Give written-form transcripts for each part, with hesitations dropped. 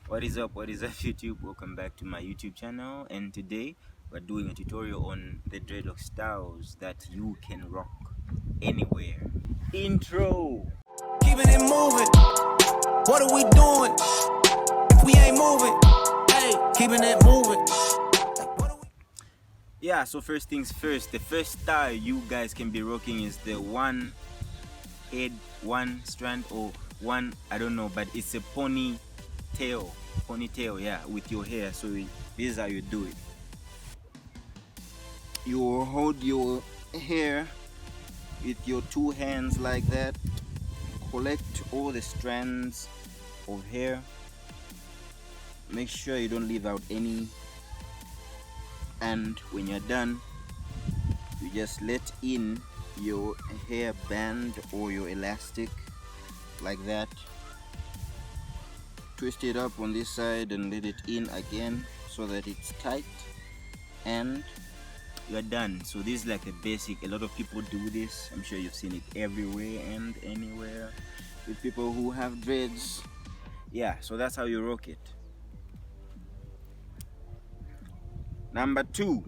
What is up YouTube? Welcome back to my YouTube channel, and today we're doing a tutorial on the dreadlock styles that you can rock anywhere. Intro. Keeping it moving. What are we doing? If we ain't moving, hey, keeping it moving. Yeah, so first things first, the first style you guys can be rocking is the one head, one strand, or one, I don't know, but it's a ponytail, yeah, with your hair. So this is how you do it. You hold your hair with your two hands like that, collect all the strands of hair, make sure you don't leave out any, and when you're done, you just let in your hair band or your elastic like that, twist it up on this side and let it in again so that it's tight, and you're done. So this is like a basic. A lot of people do this. I'm sure you've seen it everywhere and anywhere with people who have dreads. Yeah, so that's how you rock it. Number two,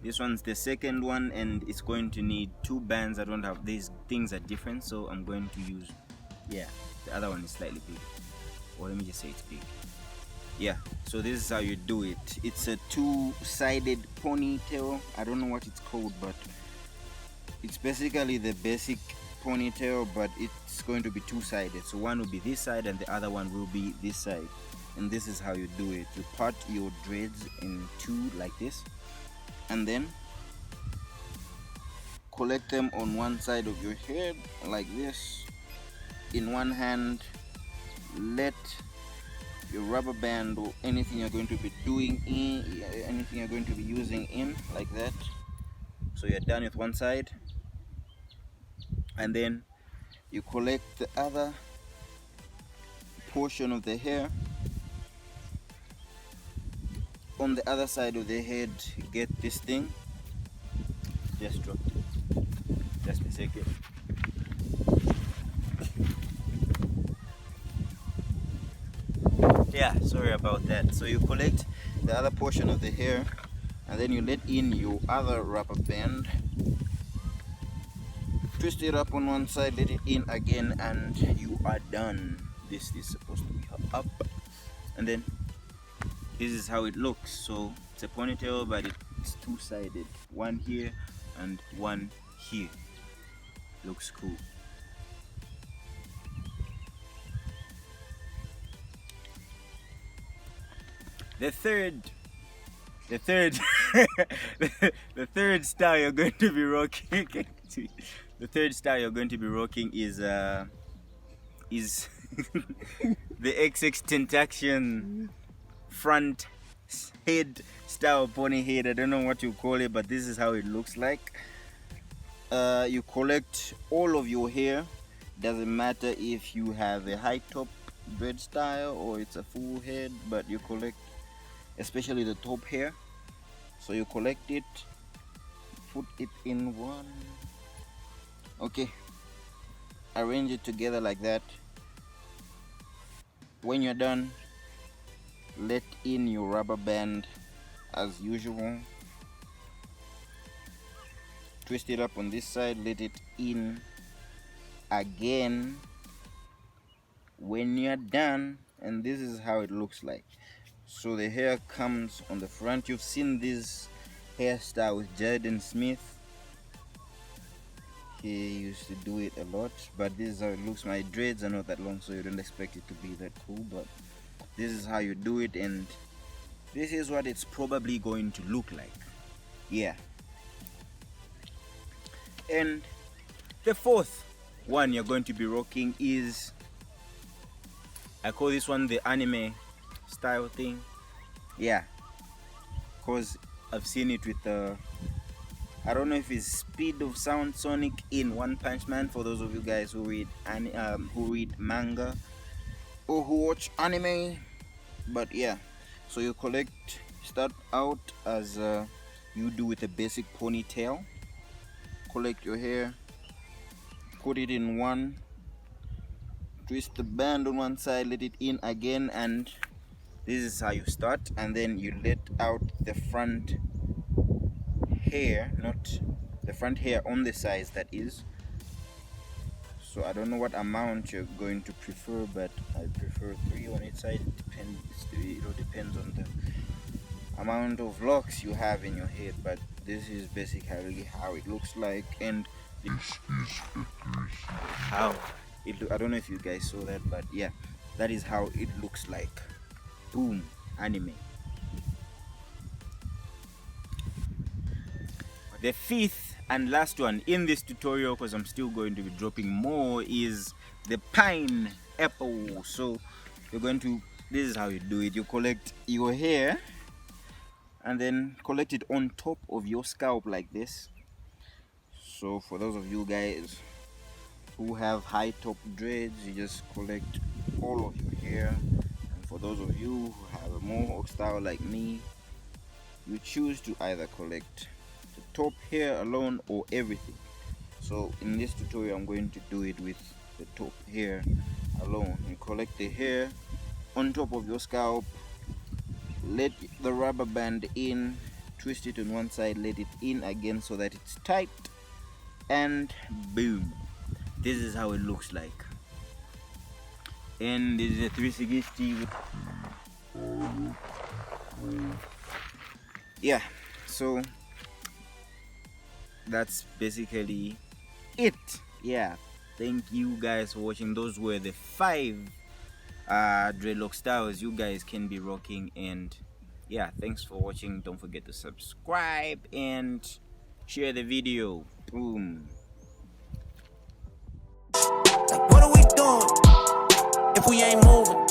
this one's the second one, and it's going to need two bands. I don't have, these things are different, so I'm going to use, yeah, the other one is slightly big, or let me just say it's big. Yeah, so this is how you do it. It's a two-sided ponytail. I don't know what it's called, but it's basically the basic ponytail, but it's going to be two-sided. So one will be this side and the other one will be this side, and this is how you do it. You part your dreads in two like this, and then collect them on one side of your head like this. In one hand, let your rubber band or anything you're going to be doing in, anything you're going to be using in, like that. So you're done with one side, and then you collect the other portion of the hair on the other side of the head. You get this thing, just drop it, just a second. Yeah, sorry about that. So you collect the other portion of the hair, and then you let in your other rubber band, twist it up on one side, let it in again, and you are done. This is supposed to be up, and then this is how it looks. So it's a ponytail, but it's two-sided, one here and one here. Looks cool. The third the third style you're going to be rocking the third style you're going to be rocking is the XX Tentaction front head style pony head. I don't know what you call it, but this is how it looks like. You collect all of your hair. Doesn't matter if you have a high top dread style or it's a full head, but you collect especially the top hair. So you collect it, put it in one, okay, arrange it together like that. When you're done, let in your rubber band as usual, twist it up on this side, let it in again when you're done, and this is how it looks like. So the hair comes on the front. You've seen this hairstyle with Jaden Smith. He used to do it a lot, but this is how it looks. My dreads are not that long, so you don't expect it to be that cool, but this is how you do it, and this is what it's probably going to look like. Yeah. And the fourth one you're going to be rocking is, I call this one the anime style thing. Yeah, because I've seen it with I don't know if it's Speed of Sound Sonic in One Punch Man, for those of you guys who read manga or who watch anime. But yeah, so you start out as you do with a basic ponytail. Collect your hair, put it in one, twist the band on one side, let it in again, and this is how you start. And then you let out the front hair, not the front hair on the sides, that is. So I don't know what amount you're going to prefer, but I prefer 3 on each side. It all depends on the amount of locks you have in your head, but this is basically how it looks like. And how it I don't know if you guys saw that, but yeah, that is how it looks like. Boom, anime. The fifth and last one in this tutorial, because I'm still going to be dropping more, is the pineapple. So you're going to, this is how you do it. You collect your hair and then collect it on top of your scalp like this. So for those of you guys who have high top dreads, you just collect all of your hair. And for those of you who have a mohawk style like me, you choose to either collect the top hair alone or everything. So in this tutorial I'm going to do it with the top hair alone. You collect the hair on top of your scalp, let the rubber band in, twist it on one side, let it in again so that it's tight, and boom, this is how it looks like. And this is a 360 with, yeah, so that's basically it. Yeah, thank you guys for watching. Those were the 5 dreadlock styles you guys can be rocking. And yeah, thanks for watching. Don't forget to subscribe and share the video. Boom. Like, what are we doing if we ain't moving?